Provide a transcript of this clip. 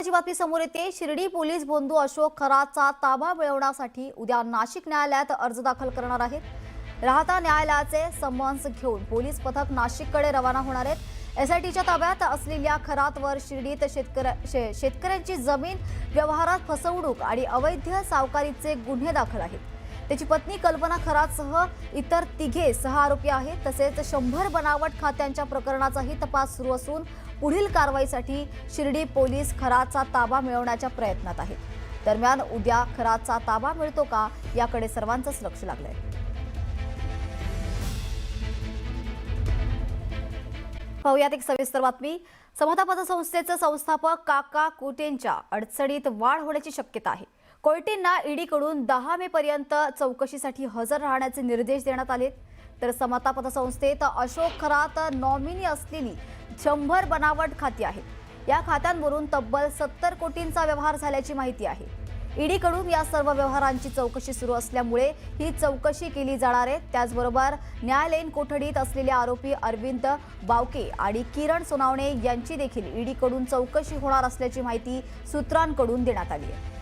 महत्त्वाची बातमी समोर येते। शिर्डी पोलीस बंधू अशोक खरातचा ताबा मिळवण्यासाठी उद्या नाशिक न्यायालयात अर्ज दाखल करणार आहेत। राहता न्यायालयाचे समन्स घेऊन पोलीस पथक नाशिककडे रवाना होणार आहेत। एसआयटीच्या ताब्यात असलेल्या खरातवर शिर्डीत शेतकऱ्यांची जमीन व्यवहारात फसवणूक आणि अवैध सावकारीचे गुन्हे दाखल आहेत। त्याची पत्नी कल्पना खरातसह इतर तिघे 6 आरोपी आहेत। तसेच 100 बनावट खात्यांच्या प्रकरणाचाही तपास सुरू असून पुढील कारवाईसाठी शिर्डी पोलीस खरातचा ताबा मिळवण्याच्या प्रयत्नात आहेत। दरम्यान उद्या खरातचा ताबा मिळतो का याकडे सर्वांचंच लक्ष लागलंय। पाहुयात एक सविस्तर बातमी। समता पतसंस्थेचे संस्थापक काका कोटेंच्या अडचणीत वाढ होण्याची शक्यता आहे। कोयटेंना ईडीकडून 10 मे पर्यंत चौकशीसाठी हजर राहण्याचे निर्देश देण्यात आले। तर समता पतसंस्थेत अशोक खरात नॉमिनी असलेली 100 बनावट खाती आहेत। या खात्यांवरून तब्बल 70 कोटींचा व्यवहार झाल्याची माहिती आहे। ईडीकडून या सर्व व्यवहारांची चौकशी सुरू असल्यामुळे ही चौकशी केली जाणार आहे। त्याचबरोबर न्यायालयीन कोठडीत असलेले आरोपी अरविंद बावके आणि किरण सोनावणे यांची देखील ईडीकडून चौकशी होणार असल्याची माहिती सूत्रांकडून देण्यात आली आहे।